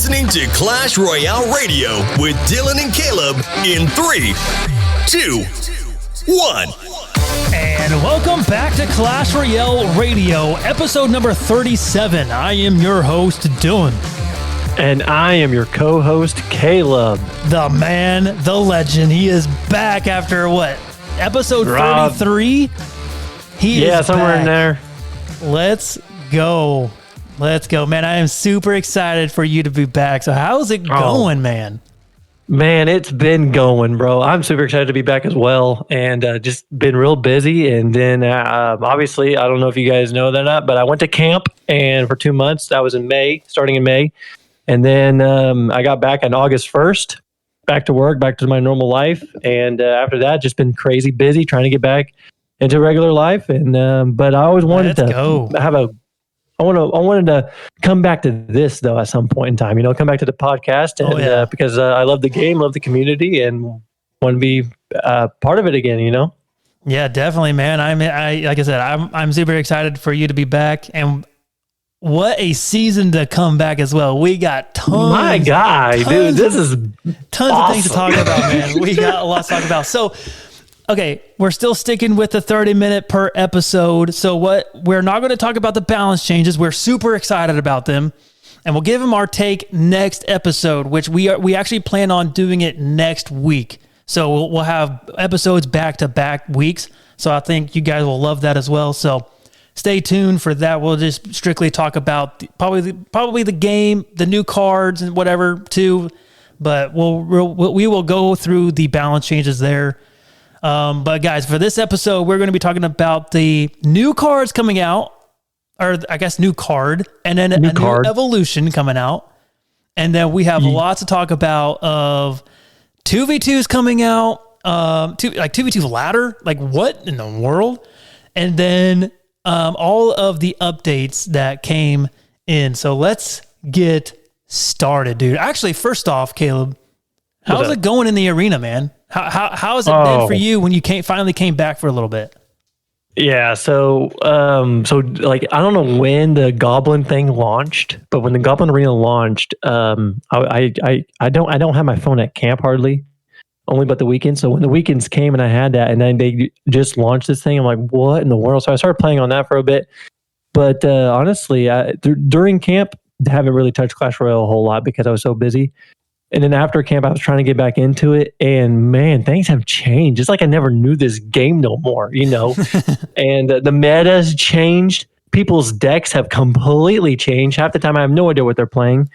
listening to Clash Royale Radio with Dylan and Caleb in 3, 2, 1. And welcome back to Clash Royale Radio, episode number 37. I am your host, Dylan. And I am your co-host, Caleb. The man, the legend. He is back after what? Episode 33? He is somewhere back. in there. Let's go. Let's go. Man, I am super excited for you to be back. So how's it going, man? Man, it's been going, bro. I'm super excited to be back as well, and just been real busy. And then obviously, I don't know if you guys know that or not, but I went to camp, and for 2 months, that was in May, starting in May. And then I got back on August 1st, back to work, back to my normal life. And after that, just been crazy busy trying to get back into regular life. And but I always wanted I wanted to come back to this though at some point in time, come back to the podcast and because I love the game, love the community, and want to be part of it again, Yeah, definitely, man. Like I said, I'm super excited for you to be back, and what a season to come back as well. We got tons awesome. of things to talk about, man. We got a lot to talk about. So, okay, we're still sticking with the 30-minute per episode. So we're not going to talk about the balance changes. We're super excited about them, and we'll give them our take next episode, which we actually plan on doing it next week. So we'll have episodes back-to-back weeks. So I think you guys will love that as well. So stay tuned for that. We'll just strictly talk about probably the game, the new cards, and whatever too. But we will go through the balance changes there. But guys, for this episode, we're going to be talking about the new cards coming out, or I guess new card, and then a new evolution coming out. And then we have lots to talk about of 2v2s coming out, 2v2 ladder, like what in the world? And then all of the updates that came in. So let's get started, dude. Actually, first off, Caleb, how's it going in the arena, man? How has it been for you when you finally came back for a little bit? Yeah, so like I don't know when the Goblin thing launched, but when the Goblin Arena launched, I don't have my phone at camp hardly, only but the weekends. So when the weekends came and I had that, and then they just launched this thing, I'm like, what in the world? So I started playing on that for a bit, but honestly, during camp, I haven't really touched Clash Royale a whole lot because I was so busy. And then after camp, I was trying to get back into it, and man, things have changed. It's like I never knew this game no more, And the meta's changed. People's decks have completely changed. Half the time, I have no idea what they're playing.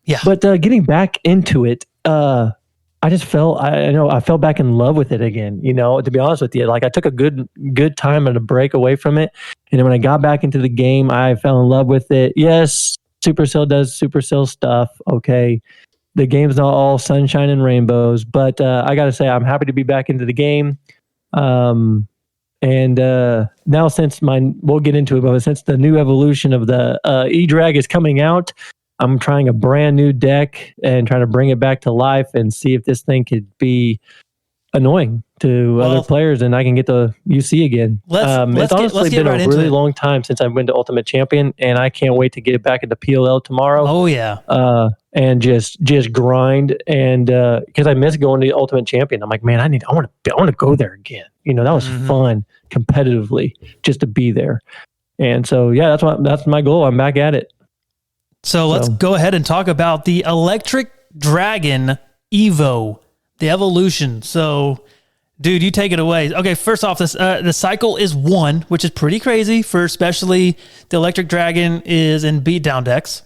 Yeah. But getting back into it, I just I fell back in love with it again. To be honest with you, like I took a good time and a break away from it, and then when I got back into the game, I fell in love with it. Yes, Supercell does Supercell stuff. Okay. The game's not all sunshine and rainbows, but I got to say, I'm happy to be back into the game. And now we'll get into it, but since the new evolution of the E-Drag is coming out, I'm trying a brand new deck and trying to bring it back to life and see if this thing could be annoying to other players and I can get the UC again. It's honestly been a really long time since I went to Ultimate Champion, and I can't wait to get back into PLL tomorrow. Oh yeah. And just grind, and because I miss going to Ultimate Champion. I'm like, man, I want to go there again. That was fun competitively just to be there. And so yeah, that's my goal. I'm back at it. So let's go ahead and talk about the Electric Dragon Evo, the evolution. So, dude, you take it away. Okay, first off, the cycle is 1, which is pretty crazy for especially the Electric Dragon is in beatdown decks.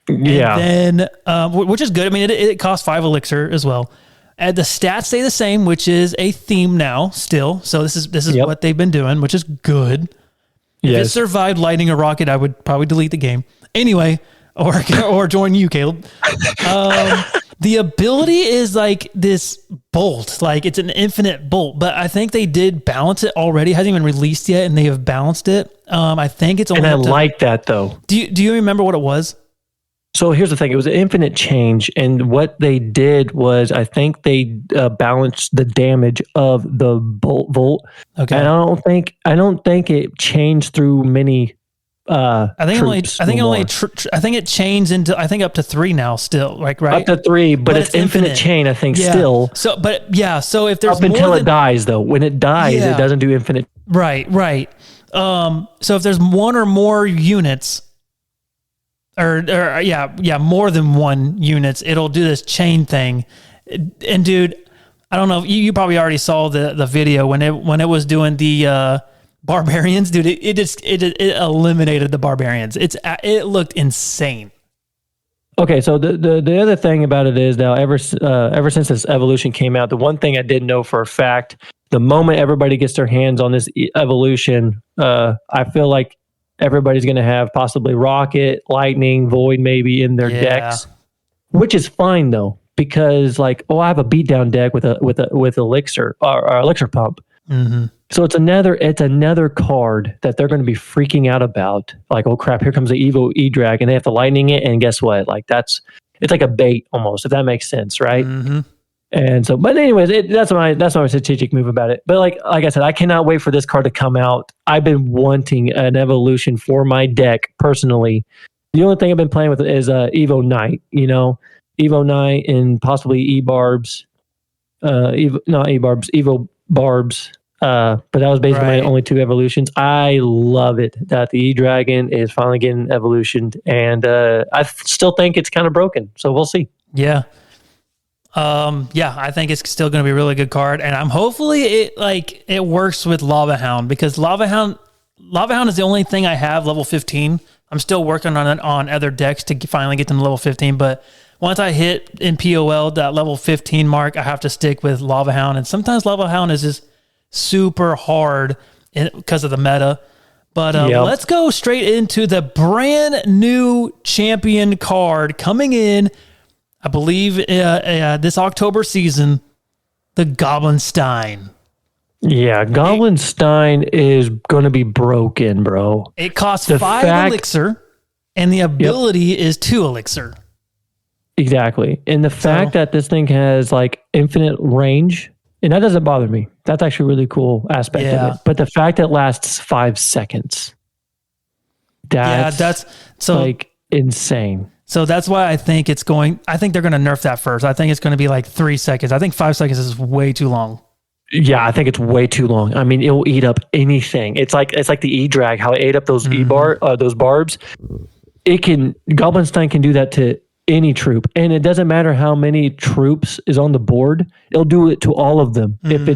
Yeah. And then, which is good. I mean, it costs 5 elixir as well. And the stats stay the same, which is a theme now still. So this is what they've been doing, which is good. If it survived lightning or rocket, I would probably delete the game. Anyway, or join you, Caleb. The ability is like this bolt, like it's an infinite bolt, but I think they did balance it already. It hasn't even released yet, and they have balanced it. I think it's only. And I like that though. Do you remember what it was? So here's the thing: it was an infinite change, and what they did was, I think they balanced the damage of the volt. Okay, and I don't think it changed through many I think troops I think no only more. I think it chains into up to 3 now still, like right? Up to 3, but it's infinite chain, I think, Yeah. still. So if there's Up until more it dies, though. When it dies, Yeah. it doesn't do infinite. Right. So if there's one or more units, or more than one units, it'll do this chain thing. And dude, I don't know. You probably already saw the video when it was doing the barbarians, dude. It eliminated the barbarians. It looked insane. Okay, so the other thing about it is now ever since this evolution came out, the one thing I did know for a fact, the moment everybody gets their hands on this evolution, I feel like everybody's going to have possibly Rocket, Lightning, Void maybe in their decks, which is fine though, because like, I have a beatdown deck with Elixir or Elixir Pump. Mm-hmm. So it's another card that they're going to be freaking out about. Like, oh crap, here comes the Evo E-Drag, and they have to lightning it, and guess what? Like it's like a bait almost, if that makes sense, right? Mm-hmm. And so, but anyways, that's my strategic move about it. But like I said, I cannot wait for this card to come out. I've been wanting an evolution for my deck personally. The only thing I've been playing with is Evo Knight, Evo Knight and possibly E-Barbs, Evo Barbs. But that was basically my only 2 evolutions. I love it that the E-Dragon is finally getting evolutioned, and I still think it's kind of broken. So we'll see. Yeah. I think it's still going to be a really good card, and I'm hopefully it works with Lava Hound, because Lava Hound is the only thing I have level 15. I'm still working on it on other decks to finally get them to level 15, but once I hit in POL that level 15 mark, I have to stick with Lava Hound, and sometimes Lava Hound is just super hard because of the meta. But let's go straight into the brand new champion card coming in, I believe, this October season, the Goblinstein. Yeah, Goblinstein is going to be broken, bro. It costs 5 elixir, and the ability is 2 elixir. Exactly. And the fact that this thing has like infinite range, and that doesn't bother me. That's actually a really cool aspect of it. But the fact that it lasts 5 seconds, that's so like insane. So that's why I think they're going to nerf that first. I think it's going to be like 3 seconds. I think 5 seconds is way too long. Yeah, I think it's way too long. I mean, it will eat up anything. It's like the E-Drag, how it ate up those those barbs. Goblinstein can do that to any troop, and it doesn't matter how many troops is on the board. It'll do it to all of them if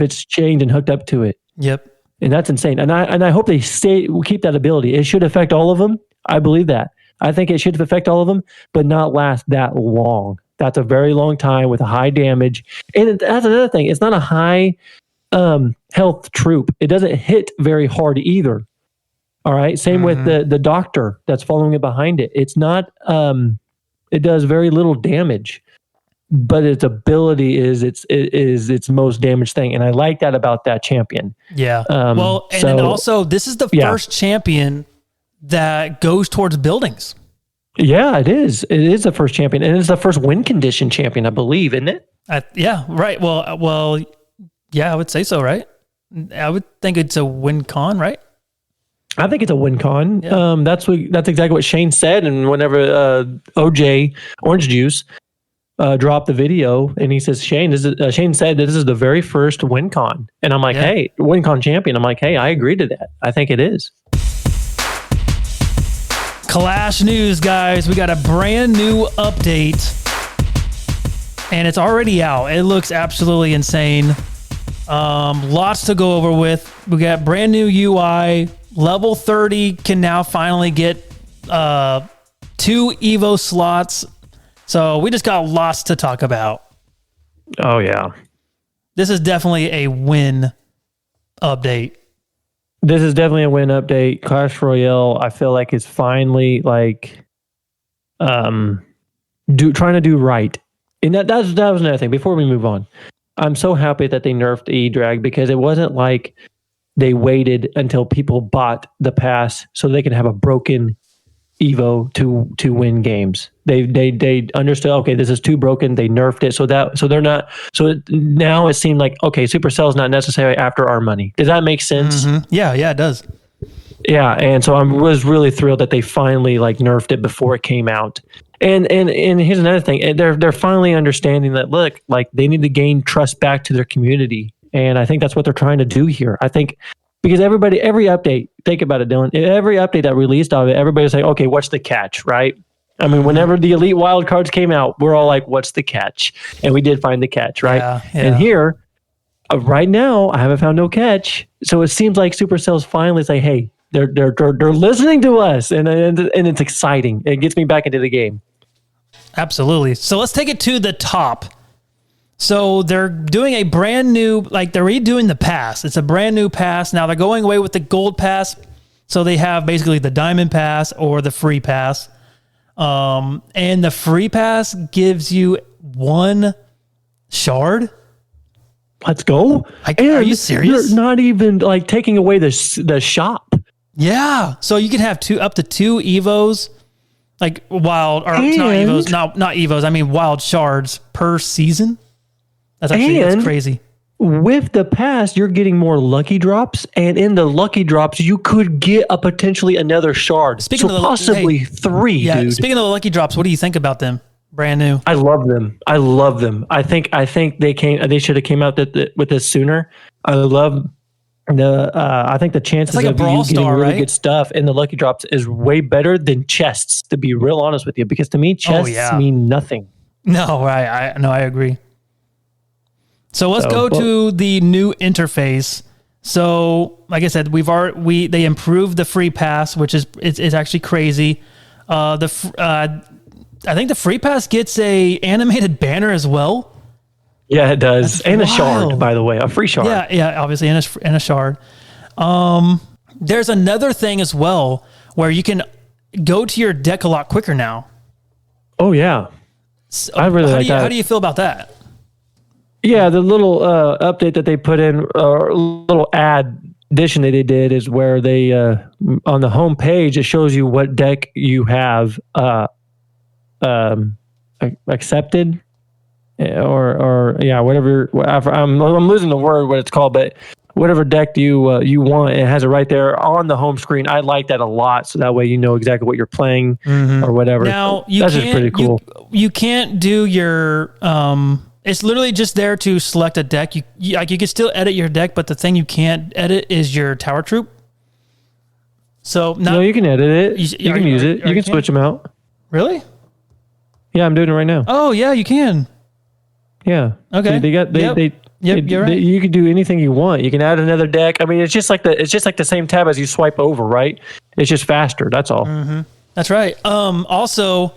it's chained and hooked up to it. Yep. And that's insane. And I hope they keep that ability. It should affect all of them. I believe that. I think it should affect all of them, but not last that long. That's a very long time with a high damage. And that's another thing. It's not a high health troop. It doesn't hit very hard either. All right. Same with the doctor that's following it behind it. It's not. It does very little damage, but its ability is its most damaged thing, and I like that about that champion. Yeah. Then also this is the first champion that goes towards buildings. Yeah, it is. It is the first champion, and it's the first win condition champion, I believe, isn't it? Yeah, right. Well, yeah, I would say so, right? I would think it's a win con, right? I think it's a win con. Yeah. That's exactly what Shane said, and whenever OJ Orange Juice dropped the video, and he says, Shane said that this is the very first win con, and I'm like, hey, win con champion. I'm like, hey, I agree to that. I think it is. Clash news, guys. We got a brand new update, and it's already out. It looks absolutely insane. Lots to go over with. We got brand new UI. Level 30 can now finally get 2 Evo slots. So we just got lots to talk about. Oh, yeah. This is definitely a win update. This is definitely a win update. Clash Royale, I feel like, is finally like trying to do right. And that was another thing. Before we move on, I'm so happy that they nerfed E-Drag, because it wasn't like they waited until people bought the pass so they can have a broken Evo to win games. They understood, okay, this is too broken. They nerfed it now it seemed like, okay, Supercell is not necessarily after our money. Does that make sense? Mm-hmm. Yeah, it does. Yeah, and so I was really thrilled that they finally like nerfed it before it came out. And here's another thing. They're finally understanding that look, like they need to gain trust back to their community. And I think that's what they're trying to do here. I think because every update, think about it, Dylan, every update that released of it, everybody's like, okay, what's the catch, right? I mean, whenever the Elite Wild cards came out, we're all like, what's the catch? And we did find the catch, right? Yeah. And here, right now, I haven't found no catch. So it seems like Supercell's finally like, hey, they're listening to us, and it's exciting. It gets me back into the game. Absolutely. So let's take it to the top. So they're doing a brand new, like they're redoing the pass. It's a brand new pass. Now they're going away with the gold pass. So they have basically the diamond pass or the free pass. And the free pass gives you 1 shard. Let's go. Are you serious? You're not even like taking away the shop. Yeah. So you can have up to 2 Evos, like wild, or not Evos, not Evos. I mean wild shards per season. That's crazy. With the pass, you're getting more lucky drops, and in the lucky drops, you could get potentially another shard. Possibly 3. Yeah. Dude. Speaking of the lucky drops, what do you think about them? Brand new. I love them. I think they should have came out with this sooner. I love I think the chances like of you getting really good stuff in the lucky drops is way better than chests, to be real honest with you, because to me chests mean nothing. No, I agree. So let's go to the new interface. So, like I said, they improved the free pass, which is it's actually crazy. I think the free pass gets a animated banner as well. Yeah, it does, and a shard, by the way, a free shard. Yeah, obviously, and a shard. There's another thing as well where you can go to your deck a lot quicker now. Oh yeah, so, I really like that. How do you feel about that? Yeah, the little update that they put in, or little addition that they did, is where they on the home page it shows you what deck you have accepted, or whatever. I'm losing the word what it's called, but whatever deck you want, it has it right there on the home screen. I like that a lot, so that way you know exactly what you're playing or whatever. Now that's just pretty cool. You can't do your it's literally just there to select a deck. You can still edit your deck, but the thing you can't edit is your tower troop. So no, you can edit it. You can use it. You can switch them out. Really? Yeah, I'm doing it right now. Oh yeah, you can. Yeah. Okay. You're right. You can do anything you want. You can add another deck. I mean, it's just like the same tab as you swipe over, right? It's just faster. That's all. Mm-hmm. That's right. Also,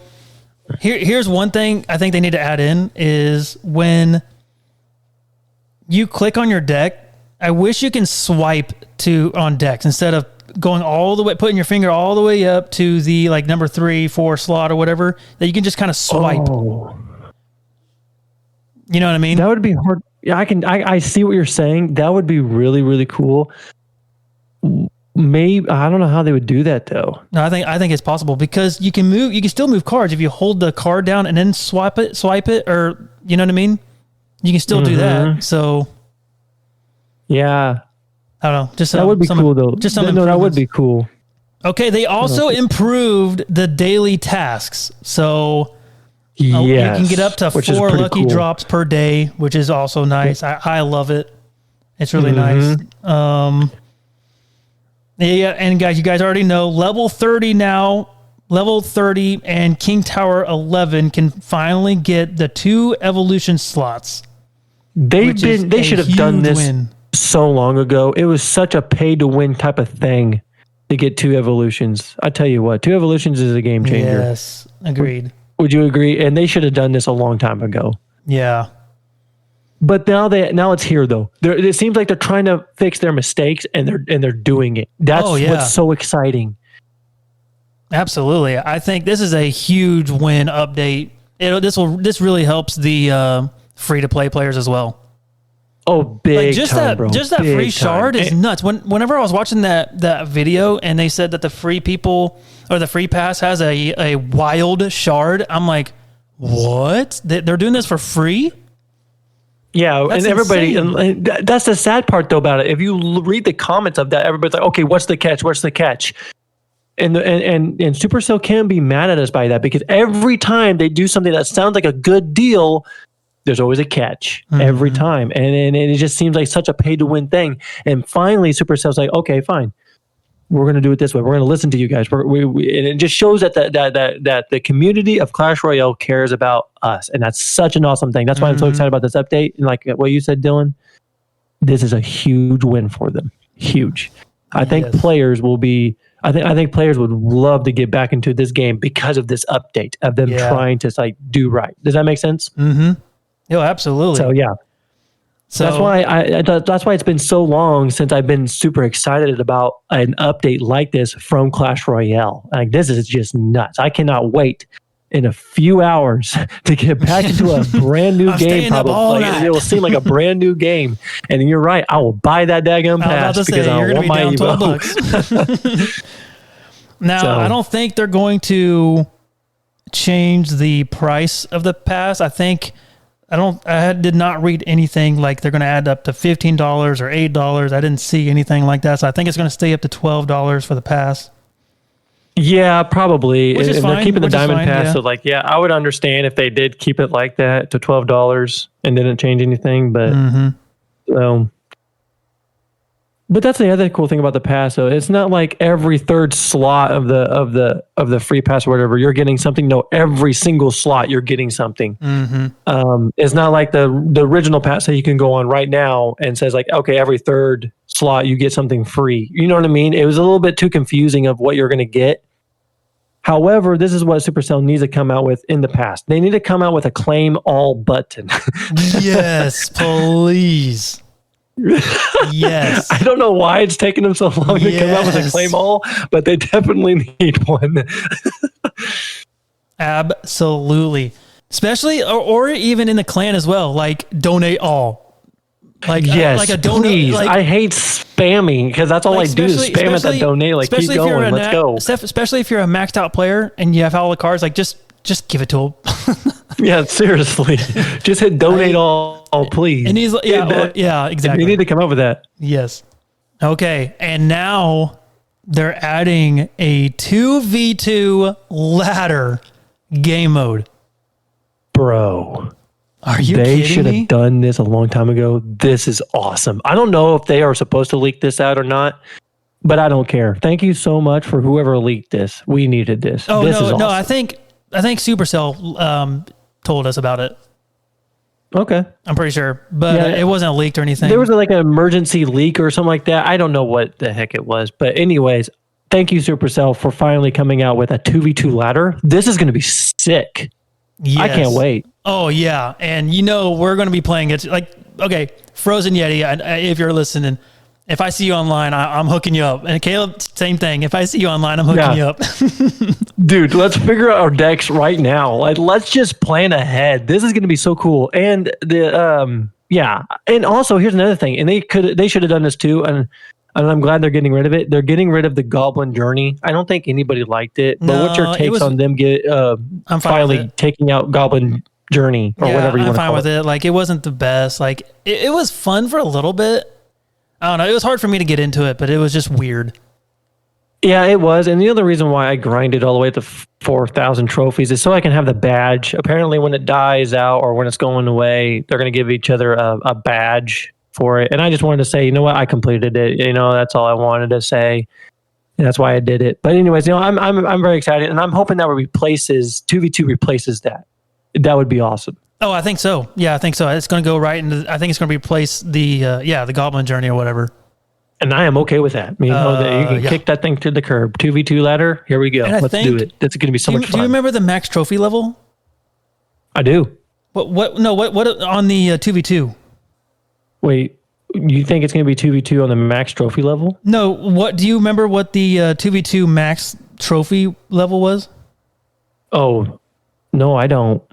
here's one thing I think they need to add in is when you click on your deck, I wish you can swipe on decks instead of going all the way, putting your finger all the way up to the like number 3, 4 slot or whatever, that you can just kind of swipe. Oh. You know what I mean? That would be hard. Yeah, I see what you're saying. That would be really, really cool. Maybe I don't know how they would do that though. No, I think it's possible because you can still move cards if you hold the card down and then swipe it, or you know what I mean? You can still do that. So yeah. I don't know. Just that would be cool though. That would be cool. Okay, they also improved the daily tasks. So you can get up to 4 lucky drops per day, which is also nice. I love it. It's really nice. Yeah, and guys, you guys already know level 30 now. Level 30 and King Tower 11 can finally get the 2 evolution slots. They should have done this so long ago. It was such a pay to win type of thing to get 2 evolutions. I tell you what, 2 evolutions is a game changer. Yes, agreed. Would you agree? And they should have done this a long time ago. Yeah. But now it's here though. It seems like they're trying to fix their mistakes and they're doing it. That's what's so exciting. Absolutely. I think this is a huge win update. This really helps the free to play players as well. Oh, big time, bro. Just that free shard is nuts. Whenever I was watching that video and they said that the free people or the free pass has a wild shard, I'm like, what? They're doing this for free? Yeah, That's and everybody, insane. and that's the sad part though about it. If you read the comments of that, everybody's like, "Okay, what's the catch? What's the catch?" And Supercell can be mad at us by that because every time they do something that sounds like a good deal, there's always a catch every time, and it just seems like such a pay to win thing. And finally, Supercell's like, "Okay, fine, we're going to do it this way. We're going to listen to you guys." And it just shows that the community of Clash Royale cares about us, and that's such an awesome thing. That's why I'm so excited about this update. And like what you said, Dylan, this is a huge win for them. Huge. I think players will be. I think players would love to get back into this game because of this update of them trying to like do right. Does that make sense? Mm-hmm. Oh, absolutely. So yeah. So that's why it's been so long since I've been super excited about an update like this from Clash Royale. Like this is just nuts. I cannot wait in a few hours to get back into a brand new game. Probably like, it will seem like a brand new game. And you're right. I will buy that daggum pass because I want my $12. Now I don't think they're going to change the price of the pass. I did not read anything like they're going to add up to $15 or $8. I didn't see anything like that. So I think it's going to stay up to $12 for the pass. Yeah, probably. Which is and fine. They're keeping the diamond pass. Yeah. So like, yeah, I would understand if they did keep it like that to $12 and didn't change anything. But but that's the other cool thing about the pass. So it's not like every third slot of the free pass or whatever you're getting something. No, every single slot you're getting something. It's not like the original pass that you can go on right now and says like, okay, every third slot you get something free. You know what I mean? It was a little bit too confusing of what you're going to get. However, this is what Supercell needs to come out with in the past. They need to come out with a claim all button. Yes, please. Yes. I don't know why it's taking them so long to come out with a claim all, but they definitely need one. Absolutely. Especially, or even in the clan as well, like donate all. Like yes, like a donate. Please. Like, I hate spamming because that's all I do is spam at that donate. Like keep going, let's go. Especially if you're a maxed out player and you have all the cards, like just give it to them. Yeah, seriously, just hit donate all, please. And he's exactly. You need to come up with that. Yes. Okay, and now they're adding a 2v2 ladder game mode. Bro. Are you They kidding should me? have done this a long time ago. This is awesome. I don't know if they are supposed to leak this out or not, but I don't care. Thank you so much for whoever leaked this. We needed this. Oh, this is awesome. No, I think Supercell told us about it. Okay. I'm pretty sure, but it wasn't leaked or anything. There was like an emergency leak or something like that. I don't know what the heck it was, but anyways, thank you Supercell for finally coming out with a 2v2 ladder. This is going to be sick. Yes. I can't wait. Oh yeah, and we're going to be playing it. Like, okay, Frozen Yeti, if you're listening, if I see you online, I'm hooking you up. And Caleb, same thing. If I see you online, I'm hooking you up. Dude, let's figure out our decks right now. Like, let's just plan ahead. This is going to be so cool. And and also here's another thing. And they should have done this too. And I'm glad they're getting rid of it. They're getting rid of the Goblin Journey. I don't think anybody liked it. But what's your takes on them I'm finally taking out Goblin Journey or whatever you want to call it? I'm fine with it. Like, it wasn't the best. Like, it was fun for a little bit. I don't know. It was hard for me to get into it, but it was just weird. Yeah, it was. And the other reason why I grinded all the way to 4,000 trophies is so I can have the badge. Apparently, when it dies out or when it's going away, they're going to give each other a badge for it. And I just wanted to say, you know what? I completed it. That's all I wanted to say. And that's why I did it. But anyways, I'm very excited. And I'm hoping that 2v2 replaces that. That would be awesome. Oh, I think so. Yeah, I think so. It's going to go right into. I think it's going to replace the Goblin Journey or whatever. And I am okay with that. That you can kick that thing to the curb. 2v2 ladder. Here we go. Let's do it. That's going to be so much fun. Do you remember the max trophy level? I do. What on the 2v2? Wait, you think it's going to be 2v2 on the max trophy level? No. What do you remember? What the 2v2 max trophy level was? Oh, no, I don't.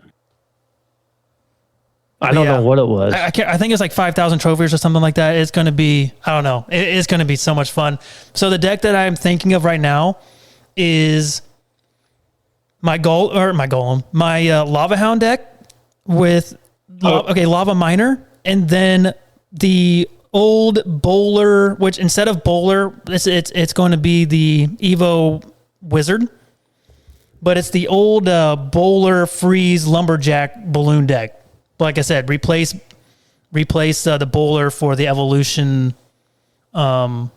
I don't know what it was. I think it's like 5,000 trophies or something like that. It's going to be, I don't know. It's going to be so much fun. So the deck that I'm thinking of right now is my Lava Hound deck with Lava Miner and then the old Bowler, which instead of Bowler, it's going to be the Evo Wizard, but it's the old Bowler Freeze Lumberjack balloon deck. Like I said, replace the Bowler for the Evolution Wizard,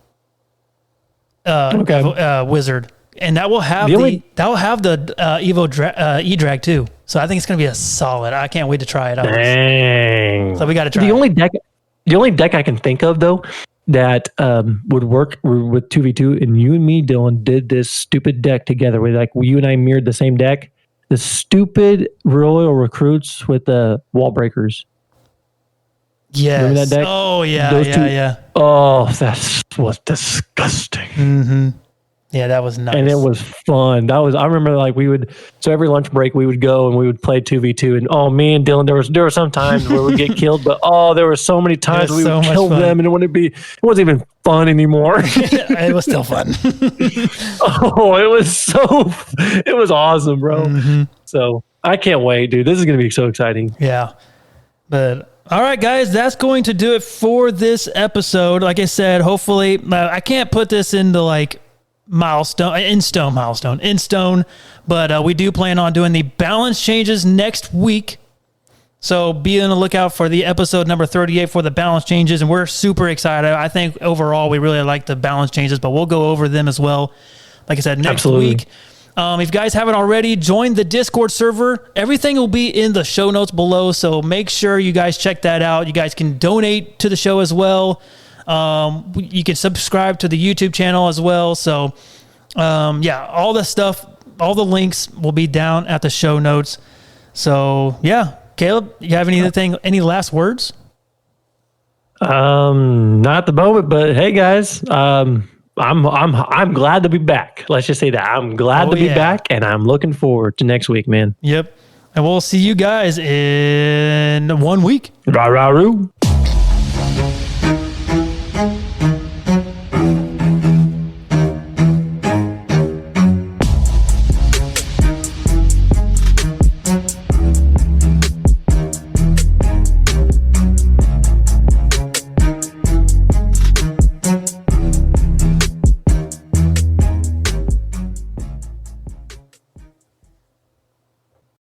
and that will have the Evo E-Drag too. So I think it's going to be a solid. I can't wait to try it out. Dang. So we got to try the only deck I can think of though that would work with 2v2, and you and me, Dylan, did this stupid deck together. You and I mirrored the same deck. The stupid Royal Recruits with the Wall Breakers. Yes. Remember that deck? Oh yeah, Those two- yeah. Oh, that was disgusting. Mm-hmm. Yeah, that was nice. And it was fun. I remember so every lunch break we would go and we would play 2v2. And me and Dylan, there were some times where we'd get killed, but there were so many times we would kill them and it wasn't even fun anymore. It was still fun. It was awesome, bro. Mm-hmm. So I can't wait, dude. This is going to be so exciting. Yeah. But all right, guys, that's going to do it for this episode. Like I said, hopefully I can't put this into like in stone, but we do plan on doing the balance changes next week. So be on the lookout for the episode number 38 for the balance changes, and we're super excited. I think overall we really like the balance changes, but we'll go over them as well. Like I said, next week. If you guys haven't already, join the Discord server. Everything will be in the show notes below, so make sure you guys check that out. You guys can donate to the show as well. You can subscribe to the YouTube channel as well. So, all the stuff, all the links will be down at the show notes. So, yeah, Caleb, you have any last words? Not at the moment, but hey, guys, I'm glad to be back. Let's just say that I'm glad to be back, and I'm looking forward to next week, man. Yep, and we'll see you guys in 1 week. Rah rah roo.